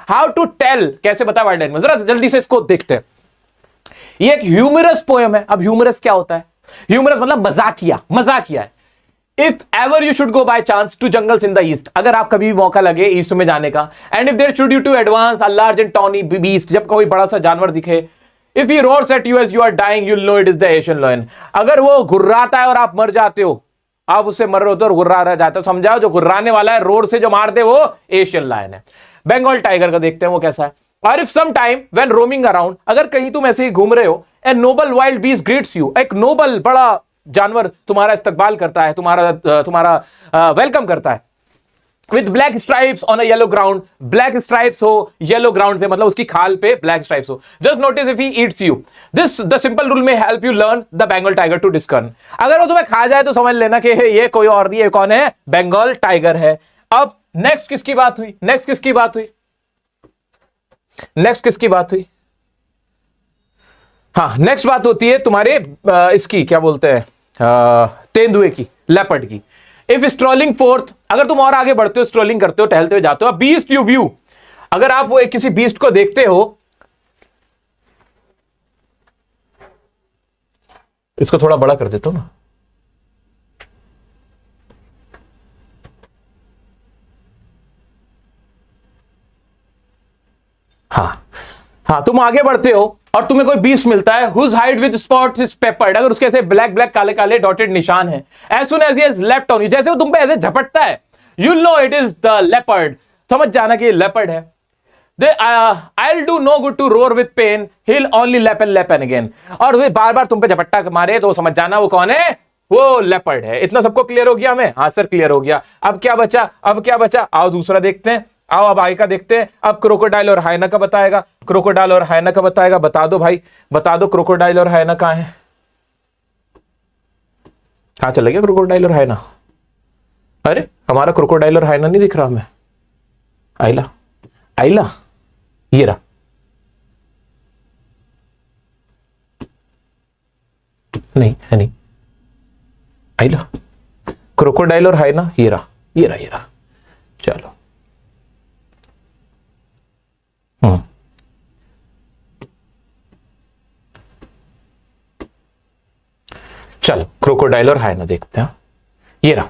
How to tell, कैसे बता wild animal, जरा जल्दी से इसको देखते हैं। ये एक ह्यूमरस पोएम है। अब ह्यूमरस क्या होता है? ह्यूमरस मतलब मजाकिया, मजाकिया है। If ever you should go by chance to jungles in the east, अगर आप कभी भी मौका लगे ईस्ट में जाने का, and if there should you to advance a large and tawny beast, जब कोई बड़ा सा जानवर दिखे, if he roars at you as you are dying, you'll know it is the Asian lion। अगर वो गुर्राता है और आप मर जाते हो, आप उससे मर रहे हो तो और गुर्रा रह जाते हो, समझाओ जो गुर्राने वाला है रोड से जो मार दे वो एशियन लायन है। बंगाल टाइगर का देखते हैं वो कैसा है। और if some time when roaming around, अगर कहीं तुम ऐसे ही घूम रहे हो, a noble wild beast greets you, एक नोबल बड़ा जानवर तुम्हारा इस्तकबाल करता है, तुम्हारा वेलकम करता है। With black stripes on a yellow ground, black stripes हो येलो ग्राउंड पे, मतलब उसकी खाल पे ब्लैक स्ट्राइप्स हो। Just notice if he eats you, this the simple rule may help you learn the Bengal tiger to discern. अगर वो तुम्हें खा जाए तो समझ लेना कि ये कोई और नहीं है, कौन है? बंगाल टाइगर है। अब नेक्स्ट किसकी बात हुई? नेक्स्ट किसकी बात हुई? नेक्स्ट किसकी बात हुई? हाँ, नेक्स्ट बात होती है तुम्हारे इसकी, क्या बोलते हैं, तेंदुए की, लेपर्ड की। इफ स्ट्रोलिंग फोर्थ, अगर तुम और आगे बढ़ते हो, स्ट्रोलिंग करते हो, टहलते हुए जाते हो, बीस्ट यू व्यू, अगर आप वो किसी बीस्ट को देखते हो, इसको थोड़ा बड़ा कर देता हूं ना, हाँ, तुम आगे बढ़ते हो और तुम्हें कोई बीस्ट मिलता है, whose hide with spot is peppered, अगर उसके ऐसे ब्लैक ब्लैक काले काले डॉटेड निशान है, as soon as he has leapt on you, जैसे वो तुम पे ऐसे झपटता है, you know it is the leopard, समझ जाना कि ये लेपर्ड है। I'll do no good to roar with pain, he'll only lap and again, और वे बार बार तुम पे झपट्टा मारे तो समझ जाना वो कौन है? वो लेपर्ड है। इतना सबको क्लियर हो गया हमें? हाँ सर क्लियर हो गया। अब क्या बचा? अब क्या बचा? आओ दूसरा देखते हैं। आओ अब आगे का देखते हैं। अब क्रोकोडाइल और हाइना का बताएगा, क्रोकोडाइल और हाइना का बताएगा। बता दो भाई, बता दो क्रोकोडाइल और हाइना कहां है? कहां चला गया क्रोकोडाइल और हाइना? अरे हमारा क्रोकोडाइल और हाइना नहीं दिख रहा हमें। आइला, आइला, ये रहा। नहीं है, नहीं आइला, क्रोकोडाइल और हाइना, ये रहा, ये रहा, ये रहा। चलो चलो क्रोकोडाइल और हाइना देखते हैं। ये रहा।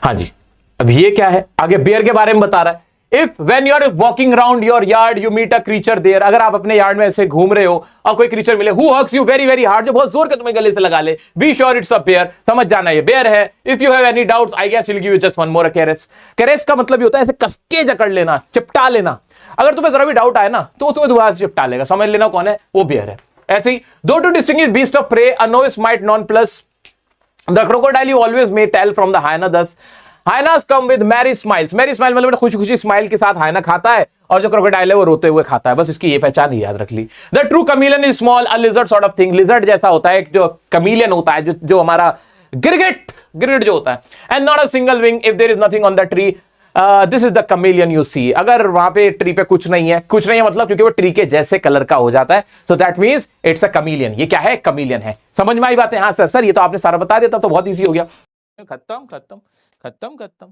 हाँ जी, अब ये क्या है? आगे बियर के बारे में बता रहा है। If when you are walking around your yard you meet a creature there, अगर आप अपने यार्ड में ऐसे घूम रहे हो और कोई क्रीचर मिले, who hugs you very very hard, जो बहुत जोर के तुम्हें गले से लगा ले, be sure it's a bear, समझ जाना ये बेयर है। If you have any doubts I guess will give you just one more caress. Caress का मतलब ये होता है ऐसे कसके जकड़ लेना, चिपटा लेना। अगर तुम्हें जरा भी डाउट आए ना तो तुम्हें दोबारा से चिपटा लेगा, समझ लेना कौन है? वो बेयर है। ऐसे ही दो to distinguish beast of prey, a novice might nonplus, the crocodile you always may tell from the hyena thus, hyenas come with merry smiles, merry smile मतलब खुशी खुशी स्माइल के साथ हाइना खाता है, और जो क्रोकोडाइल है वो रोते हुए खाता है। बस इसकी ये पहचान ही याद रख ली। The true chameleon is small, a lizard sort of thing, lizard जैसा होता है, जो कमीलियन होता है, जो हमारा गिरगिट जो होता है। And not a single wing if there is nothing on the tree, this is the chameleon you see, अगर वहां पे ट्री पे कुछ नहीं है, कुछ नहीं है मतलब क्योंकि वो ट्री के जैसे कलर का हो जाता है, so that means it's a chameleon. ये क्या है? कमीलियन है। समझ में आई बातें? हाँ सर, सर ये तो आपने सारा बता दिया, तब तो बहुत ईजी हो गया। खत्म खत्म खत्म खत्म।